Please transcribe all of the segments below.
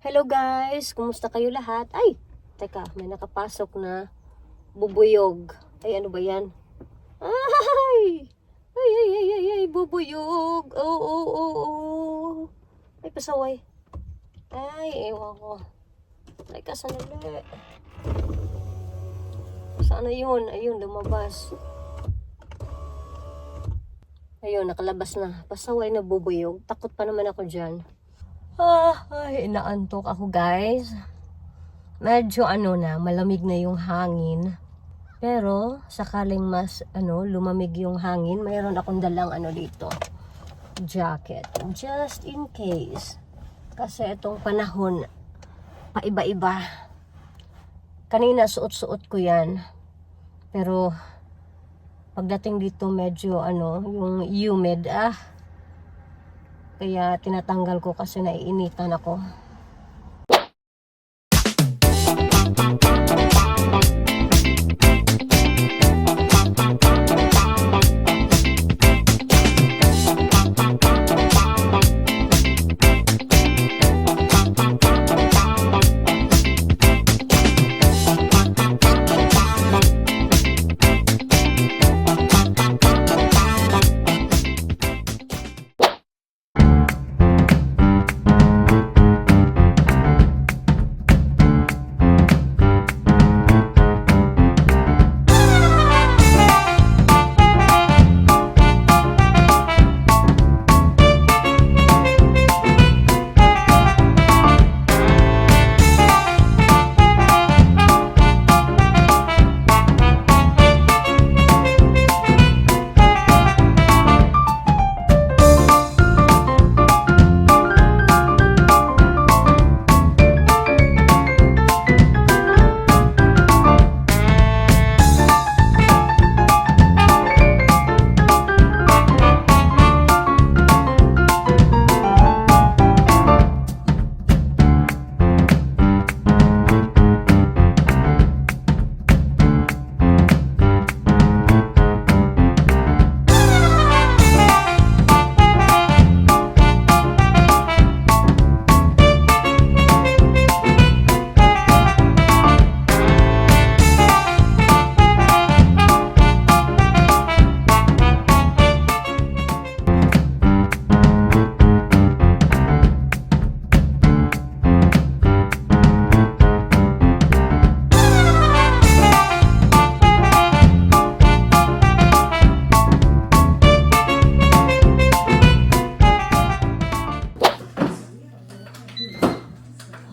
Hello guys! Kumusta kayo lahat? Ay! Teka, may nakapasok na bubuyog. Ay, ano ba yan? Ay! Ay, bubuyog! Oo. Ay, pasaway. Ay, ewan ko. Ay, kasanali. Saan na yun? Ayun, lumabas. Ayun, nakalabas na. Pasaway na bubuyog. Takot pa naman ako dyan. Ay, inaantok ako guys. Medyo malamig na yung hangin. Pero, sakaling mas, lumamig yung hangin, mayroon akong dalang dito. Jacket. Just in case. Kasi itong panahon, paiba-iba. Kanina, suot-suot ko yan. Pero, pagdating dito, medyo, yung humid, kaya tinatanggal ko kasi naiinitan ako.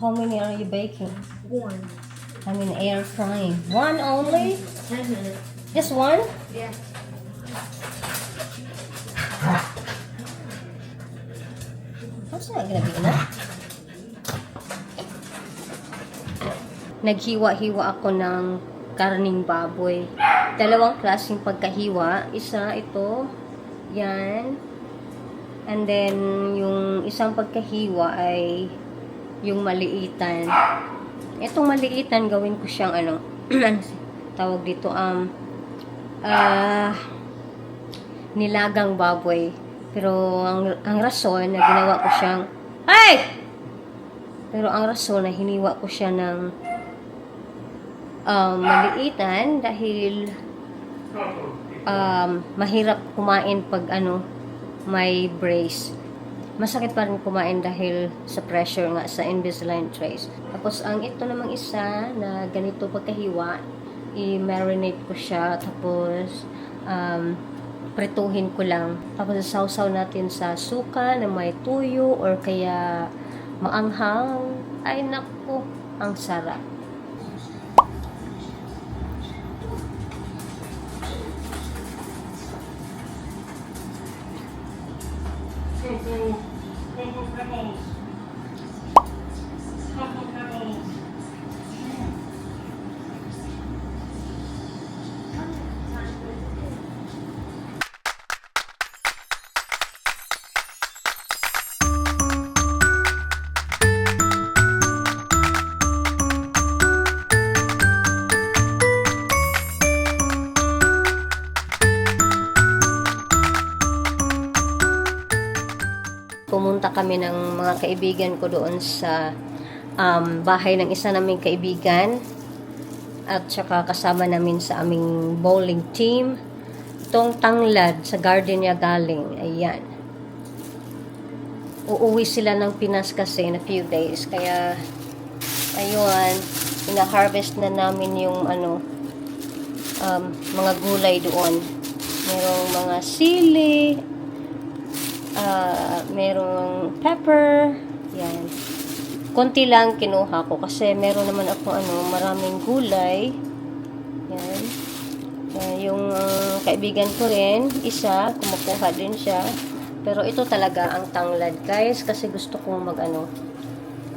How many are you baking? One. I mean air frying. One only? 10 minutes. Just one? Yeah. That's not gonna be enough. Naghiwa-hiwa ako ng karning baboy. Dalawang klaseng pagkahiwa. Isa ito, yan. And then, yung isang pagkahiwa ay yung maliitan. Itong maliitan, gawin ko siyang tawag dito, nilagang baboy. Pero, ang rason na ginawa ko siyang, Pero ang rason na hiniwa ko siya ng maliitan dahil mahirap kumain pag may brace. Masakit pa rin kumain dahil sa pressure nga sa Invisalign trays. Tapos ang ito namang isa na ganito pagkahiwa, i-marinate ko siya tapos prituhin ko lang. Tapos sausaw natin sa suka na may tuyo or kaya maanghang. Ay naku, ang sarap. pumunta kami ng mga kaibigan ko doon sa bahay ng isa naming kaibigan. At saka kasama namin sa aming bowling team. Itong tanglad sa garden niya galing. Ayan. Uuwi sila ng Pinas kasi in a few days. Kaya, ayun, ina-harvest na namin yung mga gulay doon. Merong mga sili, merong pepper, yan. Konti lang kinuha ko kasi meron naman ako maraming gulay. Yan. Yung kaibigan ko rin, isa, kumukuha din siya. Pero ito talaga ang tanglad, guys, kasi gusto kong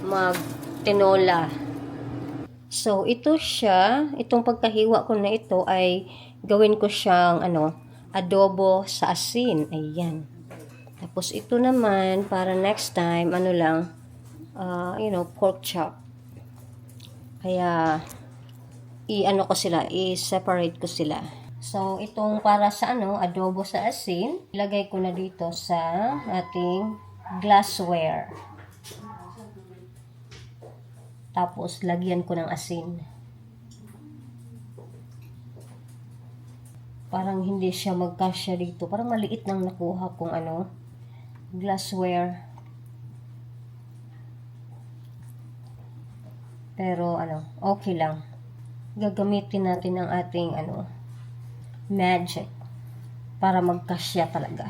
mag-tinola. So, ito siya. Itong pagkahiwa ko na ito ay gawin ko siyang adobo sa asin. Ayan. Tapos ito naman, para next time, pork chop. Kaya, i-separate ko sila. So, itong para sa adobo sa asin, ilagay ko na dito sa ating glassware. Tapos, lagyan ko ng asin. Parang hindi siya magkasya dito. Parang maliit nang nakuha kong glassware. Pero okay lang. Gagamitin natin ang ating magic para magkasya talaga.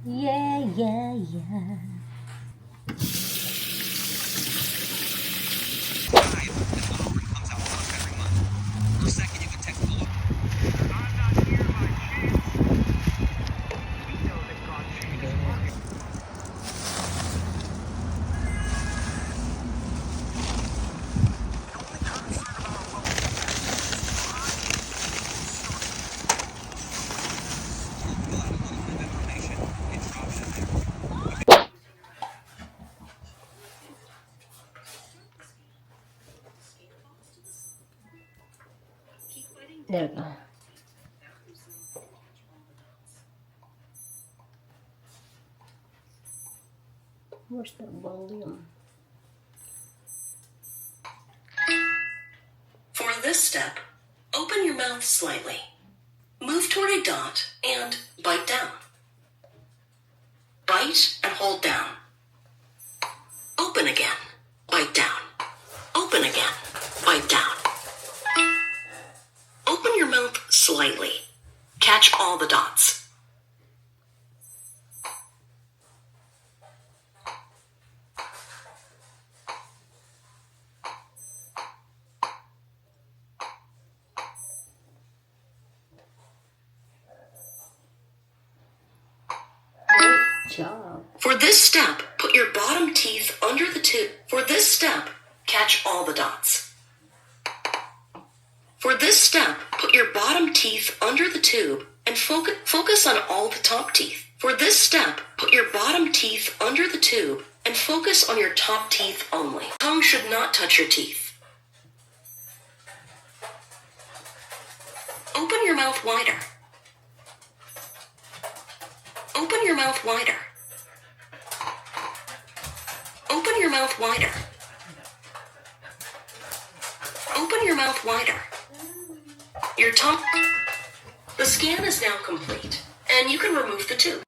Yeah, yeah, yeah. There we go. Where's the volume? For this step, open your mouth slightly. Move toward a dot and bite down. Bite and hold down. Open again. Bite down. Open again. Bite down. Open your mouth slightly. Catch all the dots. Job. For this step, put your bottom teeth under the tube. For this step, catch all the dots. For this step, put your bottom teeth under the tube and focus on all the top teeth. For this step, put your bottom teeth under the tube and focus on your top teeth only. Tongue should not touch your teeth. Open your mouth wider. Open your mouth wider. Open your mouth wider. Open your mouth wider. Your tongue. The scan is now complete, and you can remove the tube.